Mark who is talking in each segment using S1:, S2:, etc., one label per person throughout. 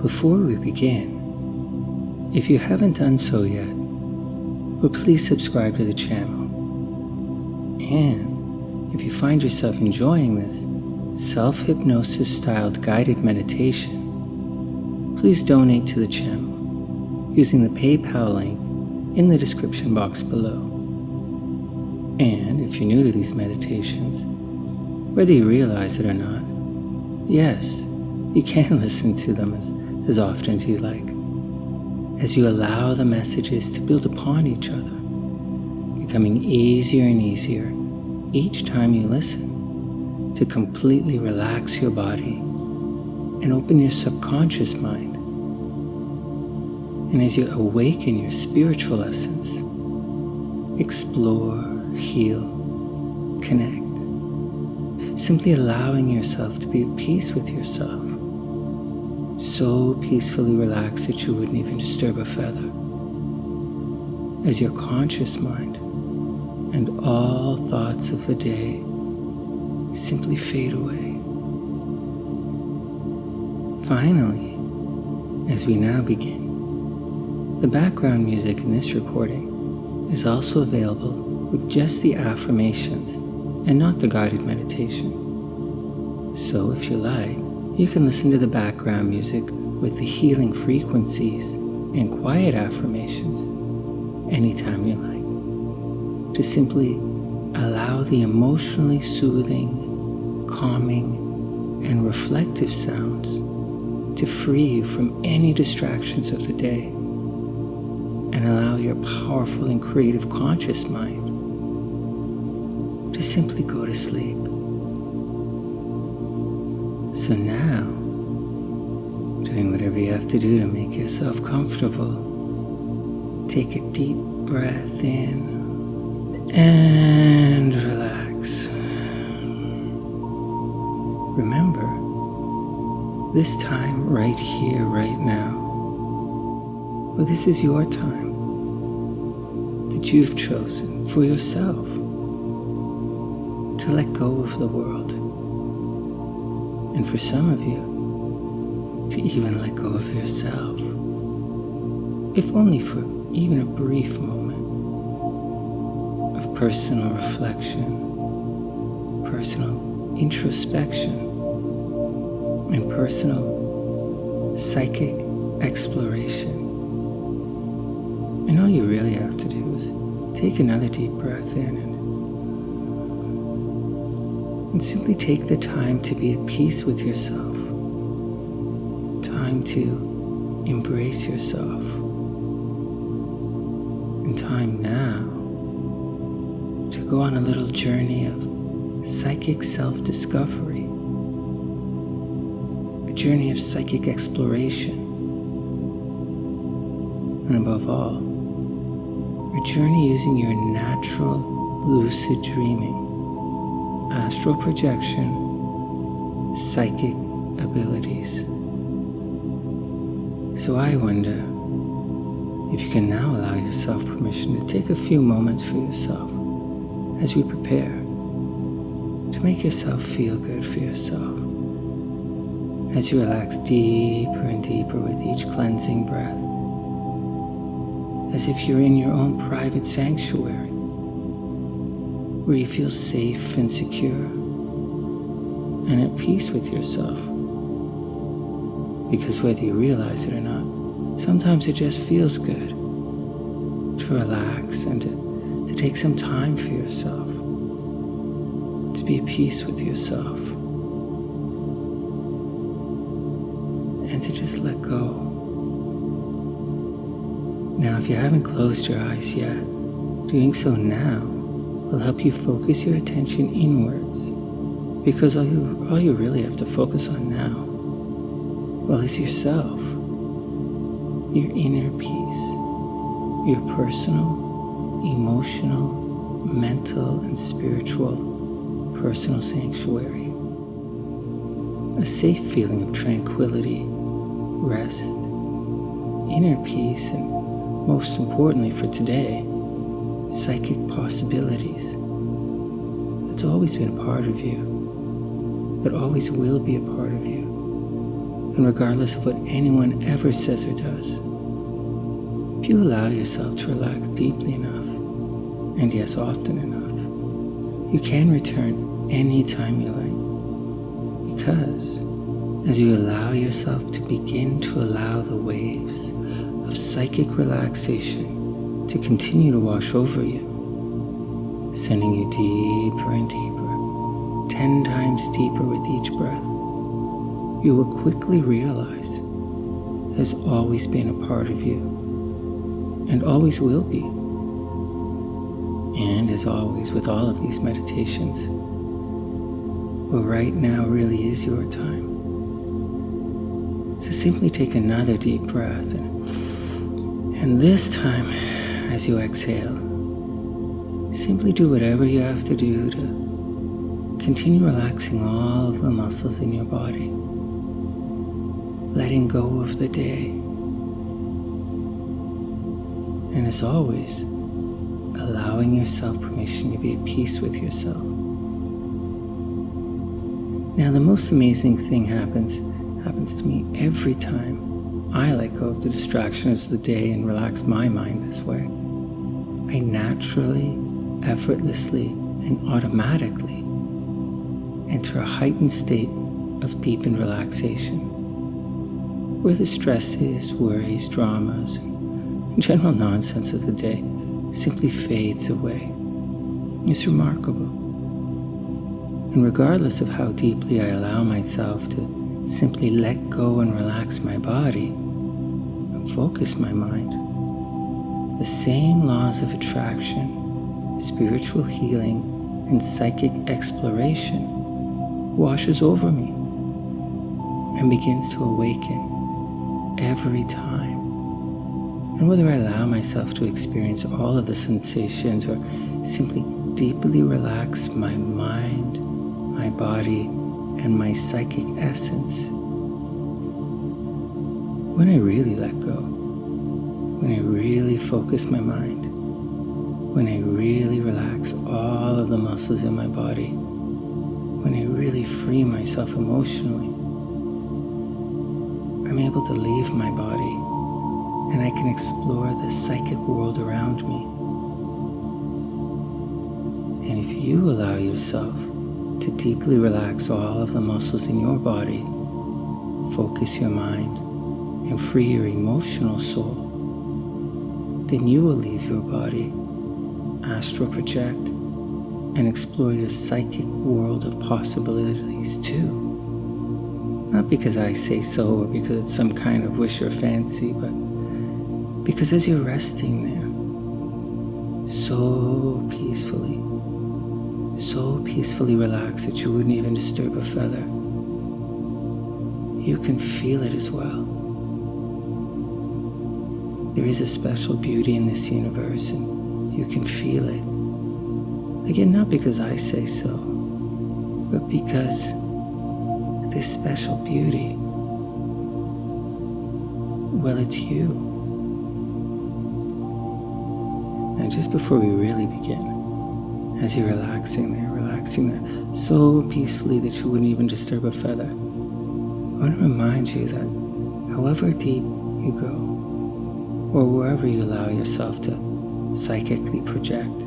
S1: Before we begin, if you haven't done so yet, please subscribe to the channel. And if you find yourself enjoying this self-hypnosis styled guided meditation, please donate to the channel using the PayPal link in the description box below. And if you're new to these meditations, whether you realize it or not, yes, you can listen to them as often as you like, as you allow the messages to build upon each other, becoming easier and easier each time you listen, to completely relax your body and open your subconscious mind. And as you awaken your spiritual essence, explore, heal, connect, simply allowing yourself to be at peace with yourself, so peacefully relaxed that you wouldn't even disturb a feather, as your conscious mind and all thoughts of the day simply fade away. Finally, as we now begin, the background music in this recording is also available with just the affirmations and not the guided meditation. So if you like, you can listen to the background music with the healing frequencies and quiet affirmations anytime you like, to simply allow the emotionally soothing, calming, and reflective sounds to free you from any distractions of the day and allow your powerful and creative conscious mind to simply go to sleep. So now, doing whatever you have to do to make yourself comfortable, take a deep breath in and relax. Remember, this time right here, right now, well, this is your time that you've chosen for yourself to let go of the world. And for some of you, to even let go of yourself, if only for even a brief moment of personal reflection, personal introspection, and personal psychic exploration. And all you really have to do is take another deep breath in and simply take the time to be at peace with yourself, time to embrace yourself, and time now to go on a little journey of psychic self-discovery, a journey of psychic exploration, and above all, a journey using your natural lucid dreaming, astral projection, psychic abilities. So I wonder if you can now allow yourself permission to take a few moments for yourself as we prepare to make yourself feel good for yourself, as you relax deeper and deeper with each cleansing breath, as if you're in your own private sanctuary, where you feel safe and secure and at peace with yourself. Because whether you realize it or not, sometimes it just feels good to relax and to take some time for yourself, to be at peace with yourself, and to just let go. Now, if you haven't closed your eyes yet, doing so now will help you focus your attention inwards, because all you really have to focus on now, well, is yourself, your inner peace, your personal, emotional, mental, and spiritual personal sanctuary, a safe feeling of tranquility, rest, inner peace, and most importantly for today, psychic possibilities. That's always been a part of you, that always will be a part of you, and regardless of what anyone ever says or does. If you allow yourself to relax deeply enough, and yes, often enough, you can return anytime you like. Because as you allow yourself to begin to allow the waves of psychic relaxation to continue to wash over you, sending you deeper and deeper, 10 times deeper with each breath, you will quickly realize it has always been a part of you, and always will be. And as always with all of these meditations, well, right now really is your time. So simply take another deep breath, and this time, as you exhale, simply do whatever you have to do to continue relaxing all of the muscles in your body, letting go of the day. And as always, allowing yourself permission to be at peace with yourself. Now, the most amazing thing happens to me every time I let go of the distractions of the day and relax my mind this way. I naturally, effortlessly, and automatically enter a heightened state of deepened relaxation, where the stresses, worries, dramas, and general nonsense of the day simply fades away. It's remarkable. And regardless of how deeply I allow myself to simply let go and relax my body and focus my mind, the same laws of attraction, spiritual healing, and psychic exploration washes over me and begins to awaken every time. And whether I allow myself to experience all of the sensations or simply deeply relax my mind, my body, and my psychic essence, when I really let go, when I really focus my mind, when I really relax all of the muscles in my body, when I really free myself emotionally, I'm able to leave my body and I can explore the psychic world around me. And if you allow yourself to deeply relax all of the muscles in your body, focus your mind, and free your emotional soul, then you will leave your body, astral project, and explore your psychic world of possibilities too. Not because I say so or because it's some kind of wish or fancy, but because as you're resting there, so peacefully relaxed that you wouldn't even disturb a feather, you can feel it as well. There is a special beauty in this universe, and you can feel it. Again, not because I say so, but because this special beauty, well, it's you. Now, just before we really begin, as you're relaxing there so peacefully that you wouldn't even disturb a feather, I want to remind you that however deep you go, or wherever you allow yourself to psychically project,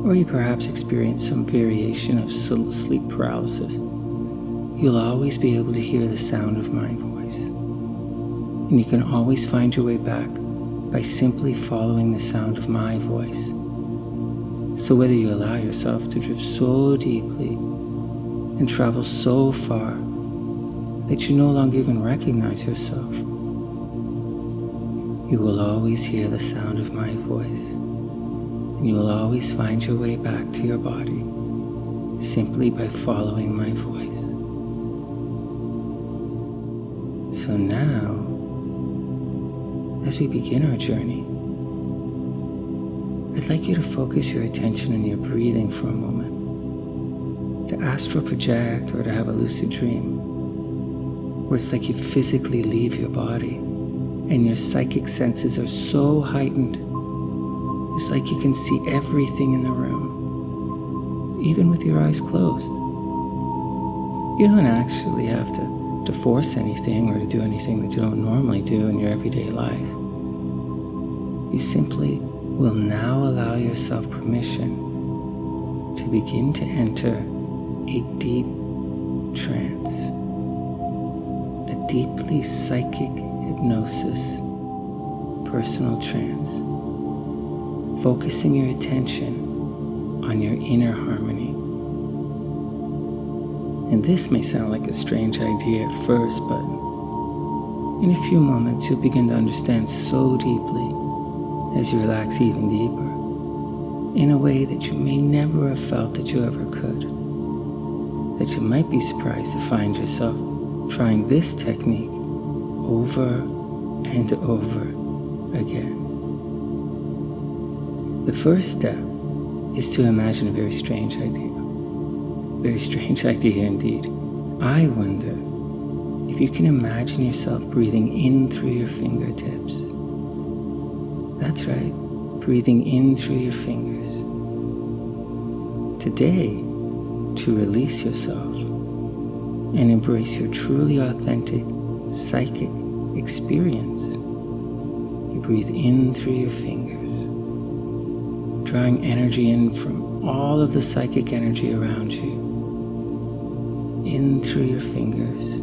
S1: or you perhaps experience some variation of sleep paralysis, you'll always be able to hear the sound of my voice. And you can always find your way back by simply following the sound of my voice. So whether you allow yourself to drift so deeply and travel so far that you no longer even recognize yourself, you will always hear the sound of my voice, and you will always find your way back to your body simply by following my voice. So now, as we begin our journey, I'd like you to focus your attention on your breathing for a moment, to astral project or to have a lucid dream, where it's like you physically leave your body and your psychic senses are so heightened, it's like you can see everything in the room, even with your eyes closed. You don't actually have to to force anything or to do anything that you don't normally do in your everyday life. You simply will now allow yourself permission to begin to enter a deep trance, a deeply psychic hypnosis, personal trance, focusing your attention on your inner harmony. And this may sound like a strange idea at first, but in a few moments you'll begin to understand so deeply as you relax even deeper, in a way that you may never have felt that you ever could, that you might be surprised to find yourself trying this technique over and over again. The first step is to imagine a very strange idea. Very strange idea indeed. I wonder if you can imagine yourself breathing in through your fingertips. That's right, breathing in through your fingers. Today, to release yourself and embrace your truly authentic psychic experience, you breathe in through your fingers, drawing energy in from all of the psychic energy around you, in through your fingers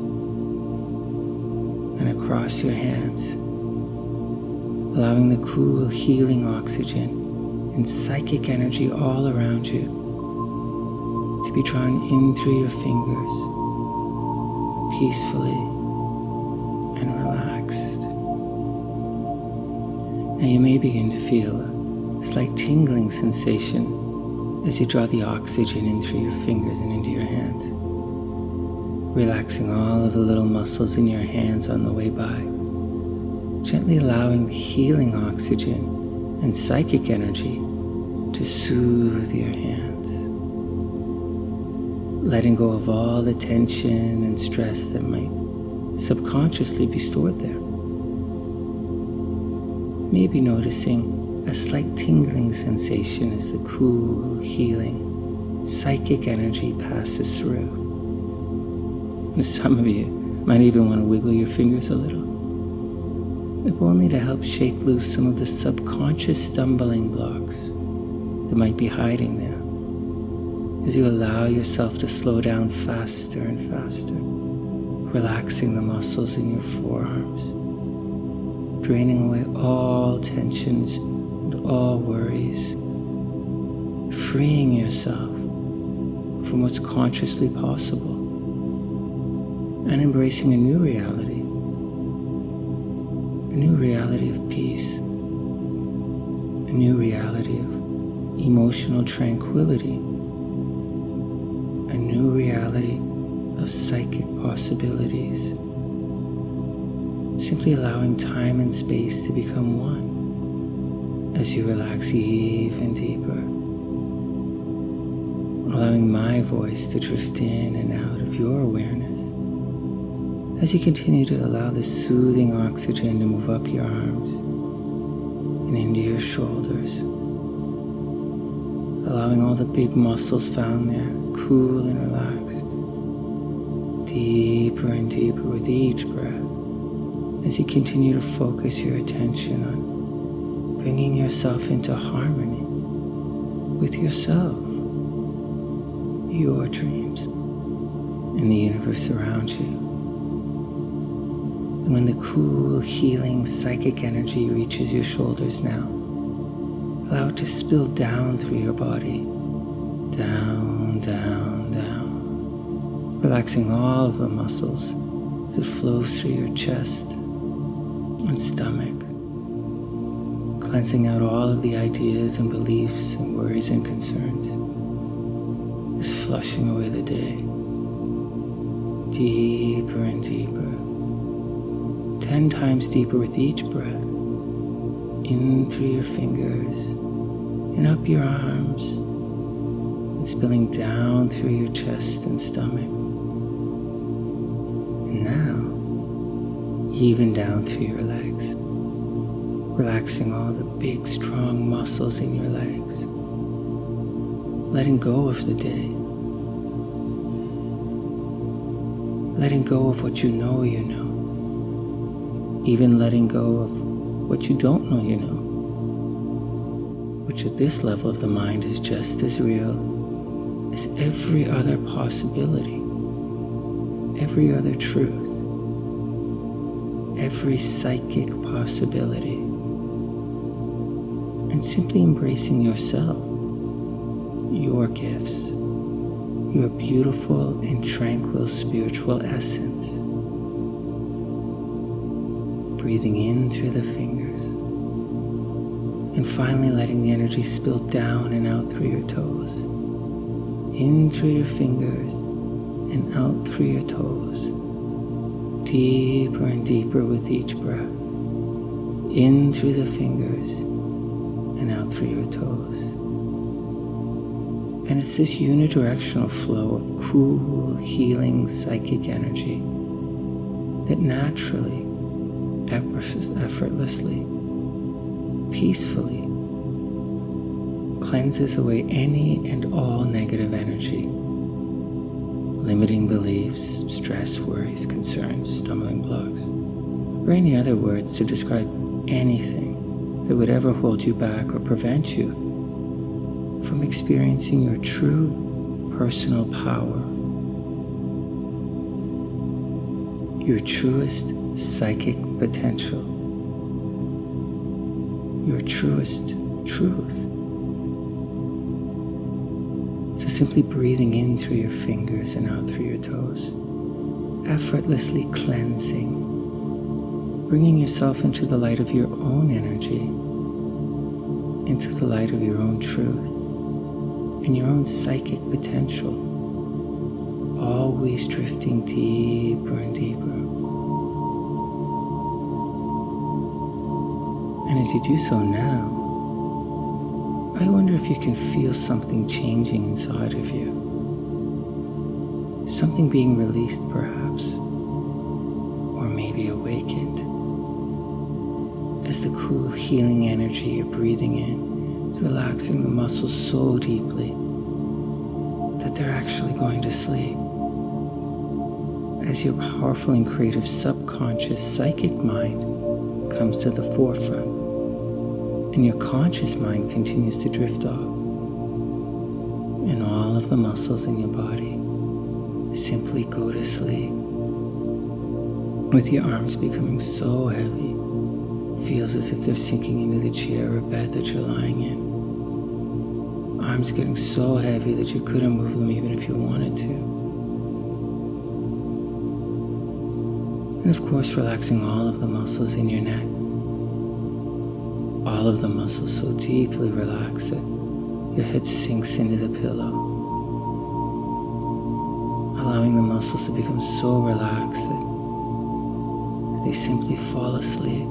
S1: and across your hands, allowing the cool, healing oxygen and psychic energy all around you to be drawn in through your fingers, peacefully and relaxed. Now you may begin to feel a slight tingling sensation as you draw the oxygen in through your fingers and into your hands, relaxing all of the little muscles in your hands on the way by, gently allowing the healing oxygen and psychic energy to soothe your hands, letting go of all the tension and stress that might subconsciously be stored there. Maybe noticing a slight tingling sensation as the cool, healing, psychic energy passes through. And some of you might even want to wiggle your fingers a little, if only to help shake loose some of the subconscious stumbling blocks that might be hiding there, as you allow yourself to slow down faster and faster, relaxing the muscles in your forearms, draining away all tensions and all worries, freeing yourself from what's consciously possible, and embracing a new reality of peace, a new reality of emotional tranquility, a new reality of psychic possibilities, simply allowing time and space to become one as you relax even deeper, allowing my voice to drift in and out of your awareness as you continue to allow the soothing oxygen to move up your arms and into your shoulders, allowing all the big muscles found there cool and relaxed, deeper and deeper with each breath, as you continue to focus your attention on bringing yourself into harmony with yourself, your dreams, and the universe around you. And when the cool, healing, psychic energy reaches your shoulders now, allow it to spill down through your body, down, down, down, relaxing all of the muscles as it flows through your chest and stomach, cleansing out all of the ideas and beliefs and worries and concerns, just flushing away the day, deeper and deeper, 10 times deeper with each breath, in through your fingers and up your arms, and spilling down through your chest and stomach. And now, even down through your legs, relaxing all the big, strong muscles in your legs, letting go of the day, letting go of what you know, even letting go of what you don't know, which at this level of the mind is just as real as every other possibility, every other truth, every psychic possibility, and simply embracing yourself, your gifts, your beautiful and tranquil spiritual essence. Breathing in through the fingers, and finally letting the energy spill down and out through your toes, in through your fingers and out through your toes, deeper and deeper with each breath, in through the fingers and out through your toes. And it's this unidirectional flow of cool, healing, psychic energy that naturally, effortlessly, peacefully cleanses away any and all negative energy, limiting beliefs, stress, worries, concerns, stumbling blocks, or any other words to describe anything that would ever hold you back or prevent you from experiencing your true personal power, your truest psychic potential, your truest truth. So simply breathing in through your fingers and out through your toes, effortlessly cleansing, bringing yourself into the light of your own energy, into the light of your own truth, and your own psychic potential, always drifting deeper and deeper. And as you do so now, I wonder if you can feel something changing inside of you. Something being released perhaps, or maybe awakened, as the cool healing energy you're breathing in is relaxing the muscles so deeply that they're actually going to sleep. As your powerful and creative subconscious psychic mind comes to the forefront, and your conscious mind continues to drift off, and all of the muscles in your body simply go to sleep, with your arms becoming so heavy, feels as if they're sinking into the chair or bed that you're lying in. Arms getting so heavy that you couldn't move them even if you wanted to. And of course, relaxing all of the muscles in your neck. All of the muscles so deeply relaxed that your head sinks into the pillow. Allowing the muscles to become so relaxed that they simply fall asleep,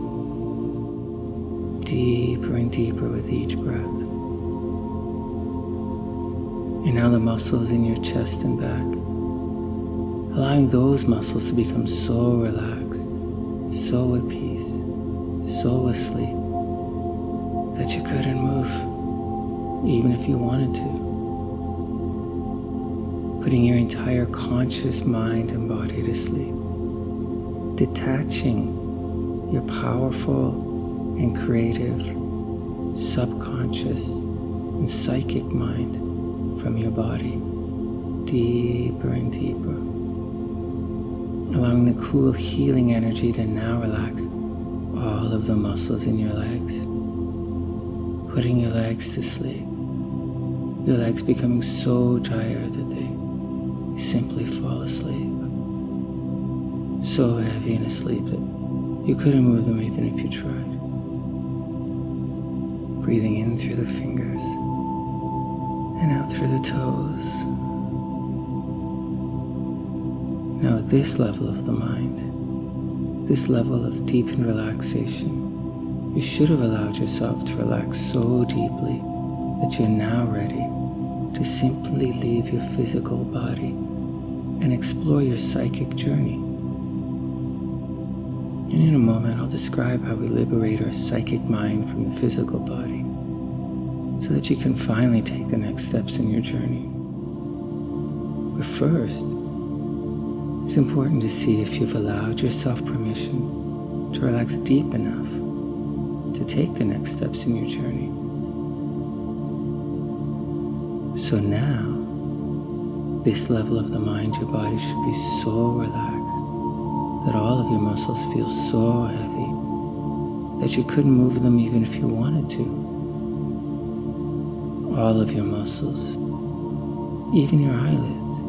S1: deeper and deeper with each breath. And now the muscles in your chest and back, allowing those muscles to become so relaxed, so at peace, so asleep, that you couldn't move, even if you wanted to. Putting your entire conscious mind and body to sleep, detaching your powerful and creative subconscious and psychic mind from your body, deeper and deeper, allowing the cool healing energy to now relax all of the muscles in your legs, putting your legs to sleep, your legs becoming so tired that they simply fall asleep, so heavy and asleep that you couldn't move them even if you tried. Breathing in through the fingers and out through the toes. Now at this level of the mind, this level of deepened relaxation, you should have allowed yourself to relax so deeply that you're now ready to simply leave your physical body and explore your psychic journey. And in a moment, I'll describe how we liberate our psychic mind from the physical body so that you can finally take the next steps in your journey. But first, it's important to see if you've allowed yourself permission to relax deep enough to take the next steps in your journey. So now, this level of the mind, your body should be so relaxed that all of your muscles feel so heavy that you couldn't move them even if you wanted to. All of your muscles, even your eyelids,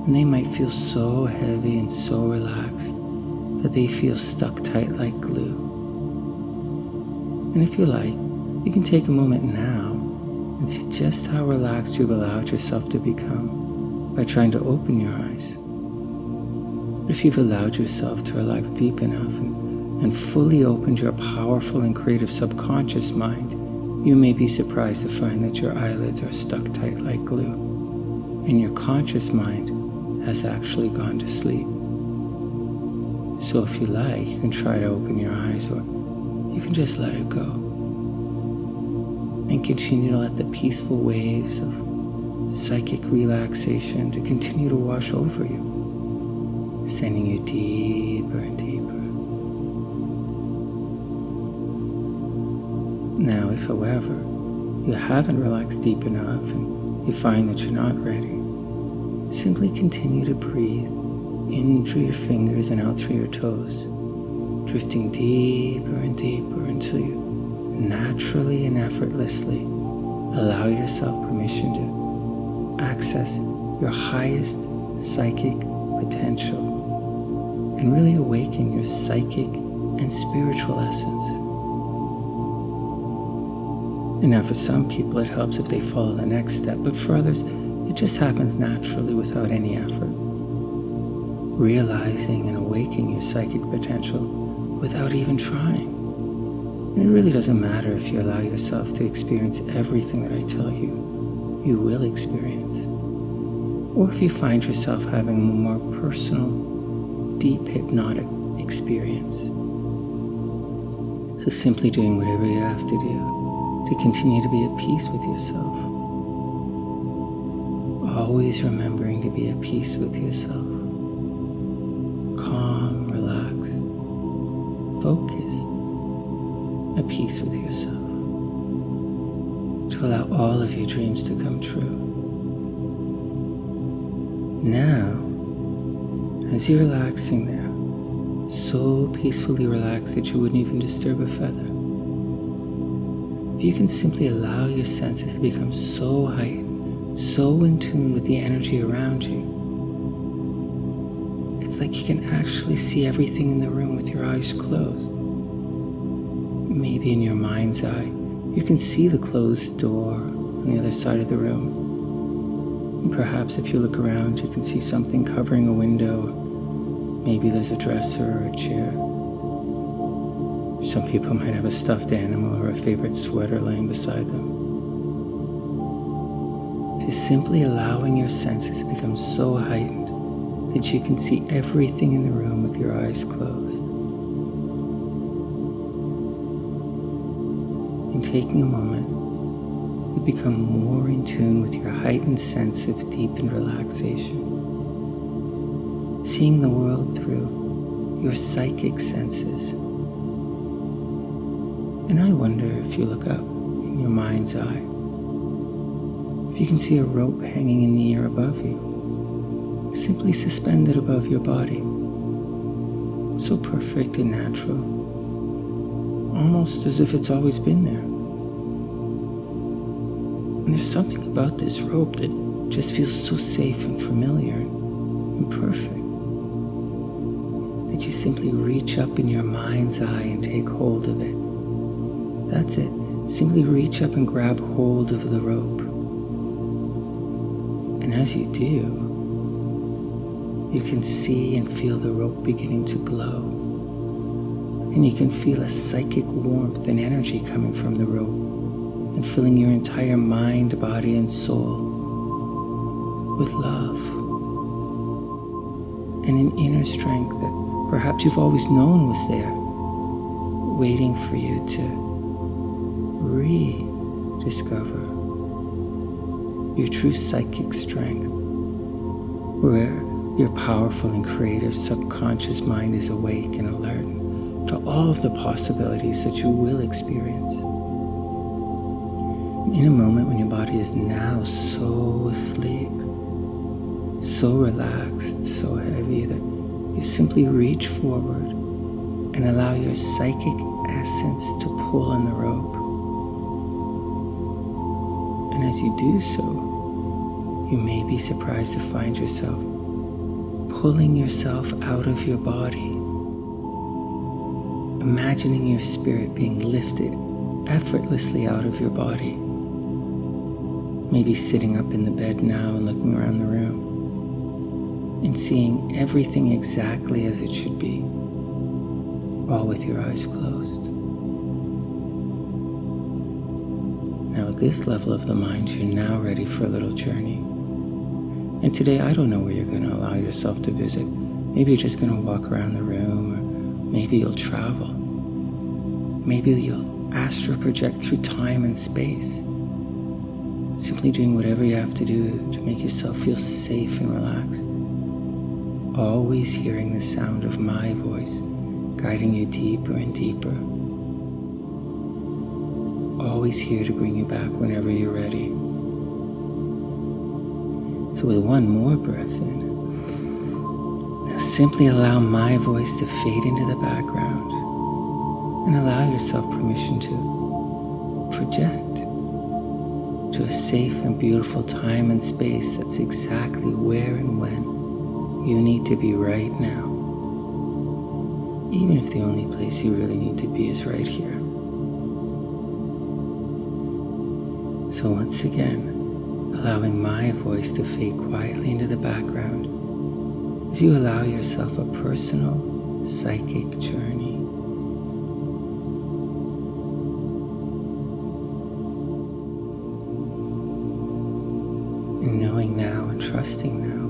S1: and they might feel so heavy and so relaxed that they feel stuck tight like glue. And if you like, you can take a moment now and see just how relaxed you've allowed yourself to become by trying to open your eyes. If you've allowed yourself to relax deep enough and fully opened your powerful and creative subconscious mind, you may be surprised to find that your eyelids are stuck tight like glue, and your conscious mind has actually gone to sleep. So if you like, you can try to open your eyes, or you can just let it go and continue to let the peaceful waves of psychic relaxation to continue to wash over you, sending you deeper and deeper. Now, if however you haven't relaxed deep enough and you find that you're not ready, simply continue to breathe in through your fingers and out through your toes, drifting deeper and deeper until you naturally and effortlessly allow yourself permission to access your highest psychic potential and really awaken your psychic and spiritual essence. And now for some people it helps if they follow the next step, but for others it just happens naturally without any effort. Realizing and awakening your psychic potential without even trying. And it really doesn't matter if you allow yourself to experience everything that I tell you, you will experience. Or if you find yourself having a more personal, deep hypnotic experience. So simply doing whatever you have to do to continue to be at peace with yourself. Always remembering to be at peace with yourself. Calm, relaxed, focused, at peace with yourself. To allow all of your dreams to come true. Now, as you're relaxing there, so peacefully relaxed that you wouldn't even disturb a feather, if you can simply allow your senses to become so heightened, so in tune with the energy around you, it's like you can actually see everything in the room with your eyes closed. Maybe in your mind's eye, you can see the closed door on the other side of the room. And perhaps if you look around, you can see something covering a window. Maybe there's a dresser or a chair. Some people might have a stuffed animal or a favorite sweater laying beside them. Just simply allowing your senses to become so heightened that you can see everything in the room with your eyes closed. And taking a moment to become more in tune with your heightened sense of deepened relaxation. Seeing the world through your psychic senses. And I wonder if you look up in your mind's eye, if you can see a rope hanging in the air above you, simply suspended above your body. So perfect and natural, almost as if it's always been there. And there's something about this rope that just feels so safe and familiar and perfect, that you simply reach up in your mind's eye and take hold of it. That's it. Simply reach up and grab hold of the rope. And as you do, you can see and feel the rope beginning to glow. And you can feel a psychic warmth and energy coming from the rope and filling your entire mind, body, and soul with love and an inner strength that perhaps you've always known was there, waiting for you to rediscover your true psychic strength, where Your powerful and creative subconscious mind is awake and alert to all of the possibilities that you will experience. In a moment when your body is now so asleep, so relaxed, so heavy that you simply reach forward and allow your psychic essence to pull on the rope. And as you do so, you may be surprised to find yourself pulling yourself out of your body, imagining your spirit being lifted effortlessly out of your body. Maybe sitting up in the bed now and looking around the room and seeing everything exactly as it should be, all with your eyes closed. Now at this level of the mind, you're now ready for a little journey. And today, I don't know where you're going to allow yourself to visit. Maybe you're just going to walk around the room, or maybe you'll travel. Maybe you'll astral project through time and space. Simply doing whatever you have to do to make yourself feel safe and relaxed. Always hearing the sound of my voice guiding you deeper and deeper. Always here to bring you back whenever you're ready. So with one more breath in, now simply allow my voice to fade into the background and allow yourself permission to project to a safe and beautiful time and space that's exactly where and when you need to be right now. Even if the only place you really need to be is right here. So once again, allowing my voice to fade quietly into the background as you allow yourself a personal psychic journey. And knowing now and trusting now,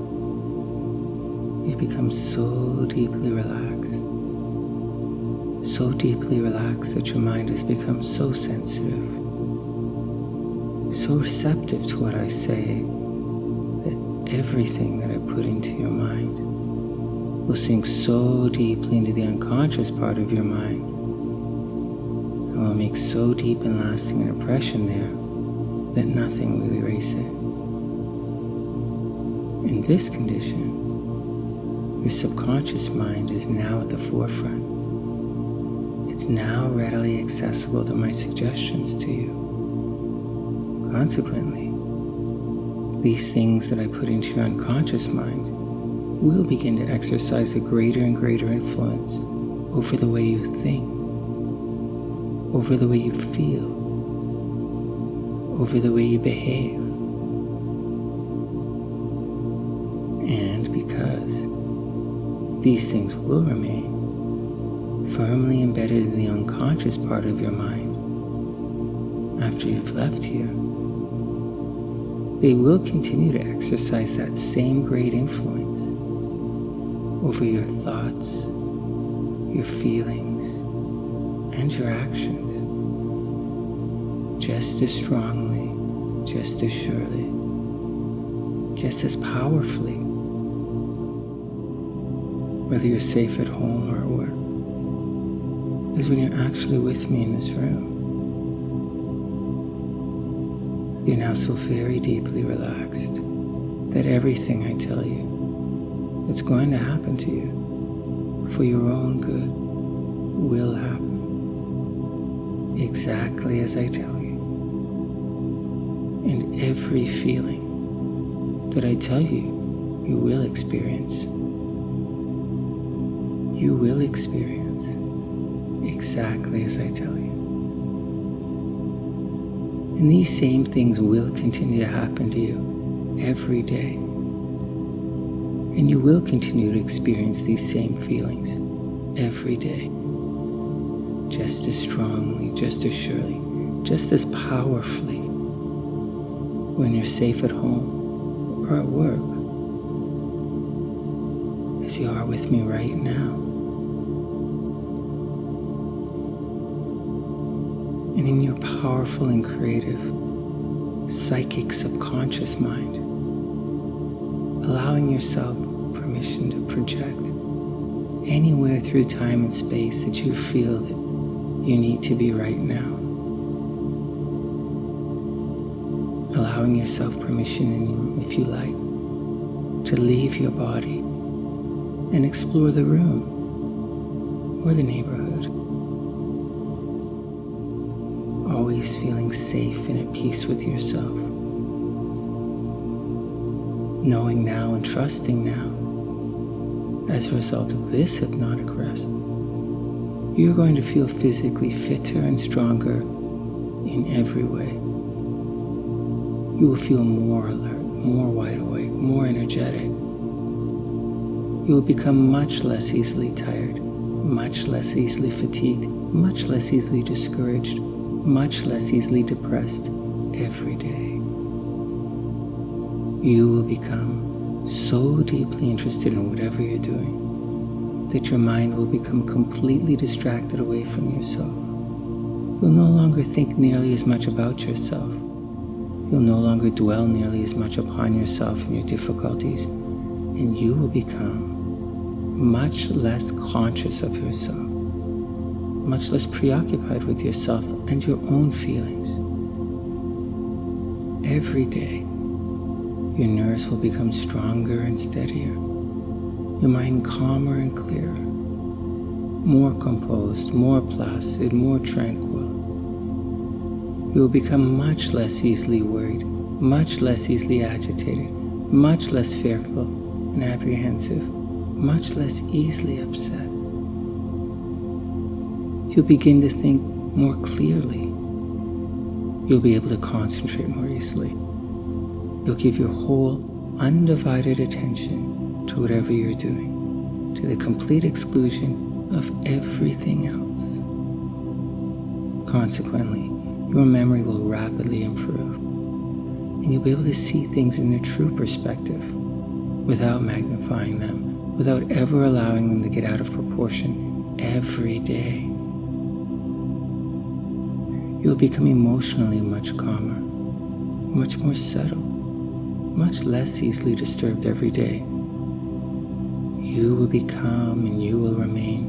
S1: you've become so deeply relaxed that your mind has become so sensitive, so receptive to what I say, that everything that I put into your mind will sink so deeply into the unconscious part of your mind and will make so deep and lasting an impression there that nothing will erase it. In this condition, your subconscious mind is now at the forefront. It's now readily accessible to my suggestions to you. Consequently, these things that I put into your unconscious mind will begin to exercise a greater and greater influence over the way you think, over the way you feel, over the way you behave. And because these things will remain firmly embedded in the unconscious part of your mind after you've left here, they will continue to exercise that same great influence over your thoughts, your feelings, and your actions, just as strongly, just as surely, just as powerfully, whether you're safe at home or at work, as when you're actually with me in this room. You're now so very deeply relaxed that everything I tell you that's going to happen to you for your own good will happen exactly as I tell you. And every feeling that I tell you, you will experience. You will experience exactly as I tell you. And these same things will continue to happen to you every day. And you will continue to experience these same feelings every day. Just as strongly, just as surely, just as powerfully when you're safe at home or at work as you are with me right now. And in your powerful and creative psychic subconscious mind, allowing yourself permission permission to project anywhere through time and space that you feel that you need to be right now. Allowing yourself permission, if you like, to leave your body and explore the room or the neighborhood. Always feeling safe and at peace with yourself. Knowing now and trusting now, as a result of this hypnotic rest, you're going to feel physically fitter and stronger in every way. You will feel more alert, more wide awake, more energetic. You will become much less easily tired, much less easily fatigued, much less easily discouraged, much less easily depressed every day. You will become so deeply interested in whatever you're doing that your mind will become completely distracted away from yourself. You'll no longer think nearly as much about yourself. You'll no longer dwell nearly as much upon yourself and your difficulties, and you will become much less conscious of yourself, much less preoccupied with yourself and your own feelings. Every day, your nerves will become stronger and steadier, your mind calmer and clearer, more composed, more placid, more tranquil. You will become much less easily worried, much less easily agitated, much less fearful and apprehensive, much less easily upset. You'll begin to think more clearly. You'll be able to concentrate more easily. You'll give your whole undivided attention to whatever you're doing, to the complete exclusion of everything else. Consequently, your memory will rapidly improve, and you'll be able to see things in their true perspective without magnifying them, without ever allowing them to get out of proportion every day. You'll become emotionally much calmer, much more settled, much less easily disturbed every day. You will become and you will remain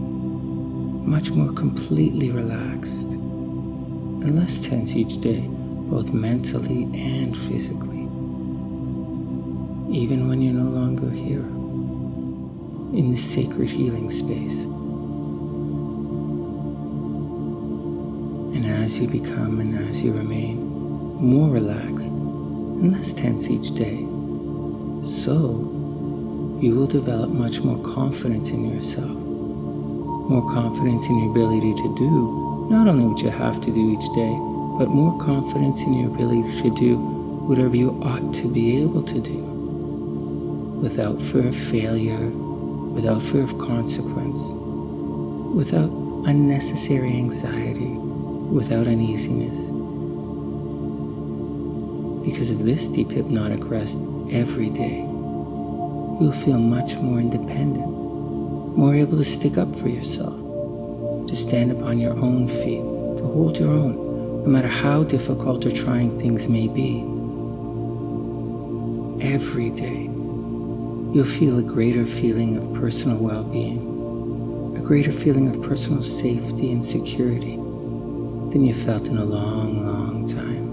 S1: much more completely relaxed and less tense each day, both mentally and physically. Even when you're no longer here, in this sacred healing space. And as you become and as you remain more relaxed and less tense each day, so you will develop much more confidence in yourself, more confidence in your ability to do not only what you have to do each day, but more confidence in your ability to do whatever you ought to be able to do, without fear of failure, without fear of consequence, without unnecessary anxiety, without uneasiness. Because of this deep hypnotic rest every day, you'll feel much more independent, more able to stick up for yourself, to stand upon your own feet, to hold your own, no matter how difficult or trying things may be. Every day, you'll feel a greater feeling of personal well-being, a greater feeling of personal safety and security than you felt in a long, long time.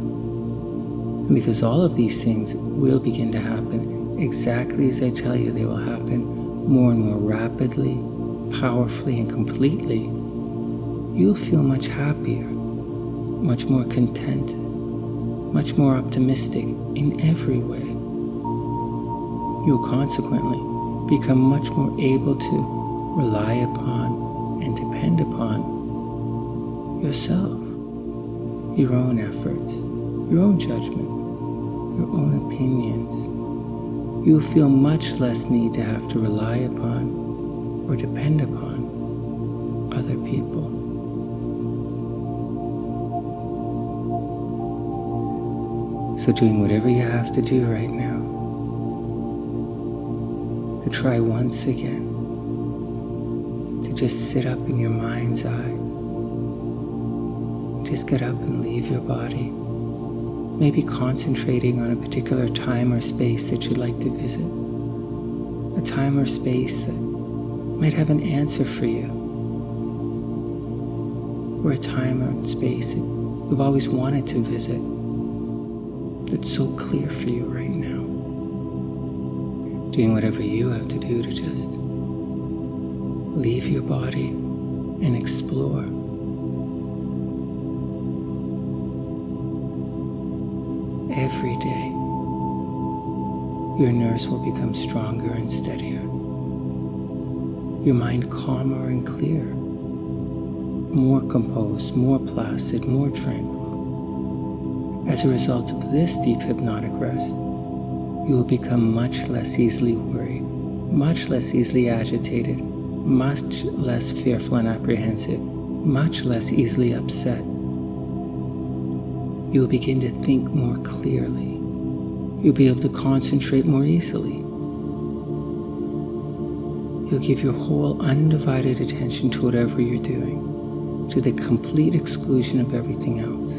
S1: And because all of these things will begin to happen exactly as I tell you they will happen, more and more rapidly, powerfully, and completely, you'll feel much happier, much more content, much more optimistic in every way. You'll consequently become much more able to rely upon and depend upon yourself, your own efforts, your own judgment, your own opinions. You'll feel much less need to have to rely upon or depend upon other people. So doing whatever you have to do right now to try once again to just sit up in your mind's eye. Just get up and leave your body, maybe concentrating on a particular time or space that you'd like to visit. a time or space that might have an answer for you, or a time or space that you've always wanted to visit that's so clear for you right now. Doing whatever you have to do to just leave your body and explore. Every day, your nerves will become stronger and steadier, your mind calmer and clearer, more composed, more placid, more tranquil. As a result of this deep hypnotic rest, you will become much less easily worried, much less easily agitated, much less fearful and apprehensive, much less easily upset. You will begin to think more clearly. You'll be able to concentrate more easily. You'll give your whole undivided attention to whatever you're doing, to the complete exclusion of everything else.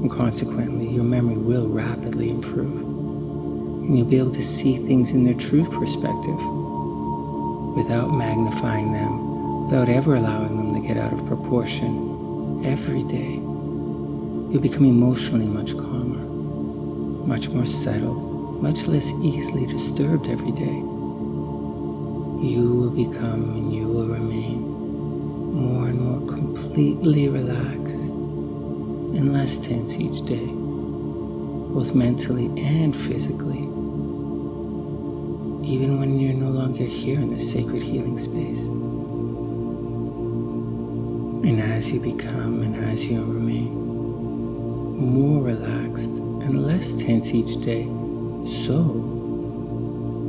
S1: And consequently, your memory will rapidly improve, and you'll be able to see things in their true perspective, without magnifying them, without ever allowing them to get out of proportion. Every day, you'll become emotionally much calmer, much more settled, much less easily disturbed every day. You will become and you will remain more and more completely relaxed and less tense each day, both mentally and physically, even when you're no longer here in this sacred healing space. And as you become and as you remain more relaxed and less tense each day, so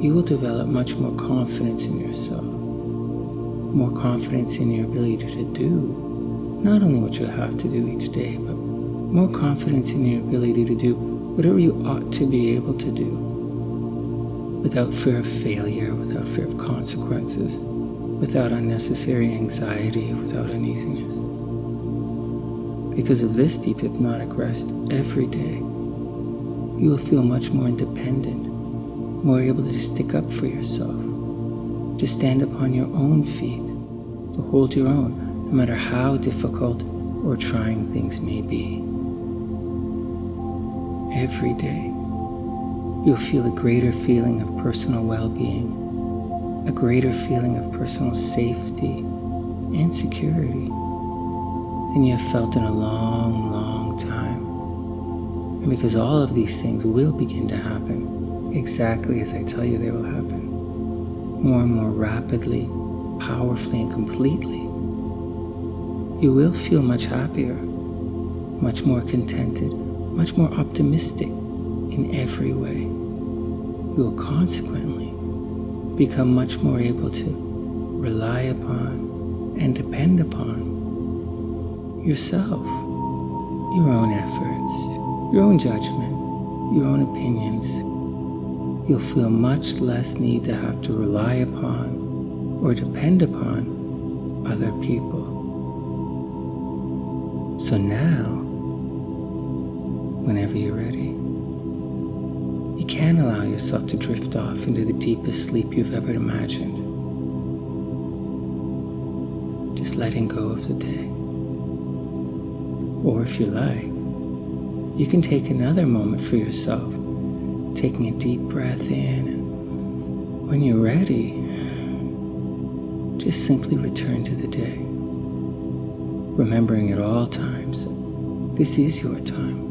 S1: you will develop much more confidence in yourself, more confidence in your ability to do not only what you have to do each day, but more confidence in your ability to do whatever you ought to be able to do, without fear of failure, without fear of consequences, without unnecessary anxiety, without uneasiness. Because of this deep hypnotic rest every day, you will feel much more independent, more able to stick up for yourself, to stand upon your own feet, to hold your own, no matter how difficult or trying things may be. Every day, you'll feel a greater feeling of personal well-being, a greater feeling of personal safety and security than you have felt in a long, long time. And because all of these things will begin to happen exactly as I tell you they will happen, more and more rapidly, powerfully, and completely, you will feel much happier, much more contented, much more optimistic in every way. You will consequently become much more able to rely upon and depend upon yourself, your own efforts, your own judgment, your own opinions. You'll feel much less need to have to rely upon or depend upon other people. So now, whenever you're ready, you can allow yourself to drift off into the deepest sleep you've ever imagined. Just letting go of the day. Or if you like, you can take another moment for yourself, taking a deep breath in, and when you're ready, just simply return to the day, remembering at all times that this is your time,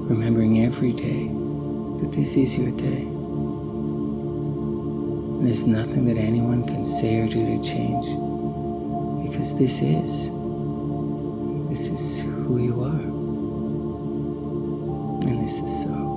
S1: remembering every day that this is your day. And there's nothing that anyone can say or do to change, because this is who you are, and this is so.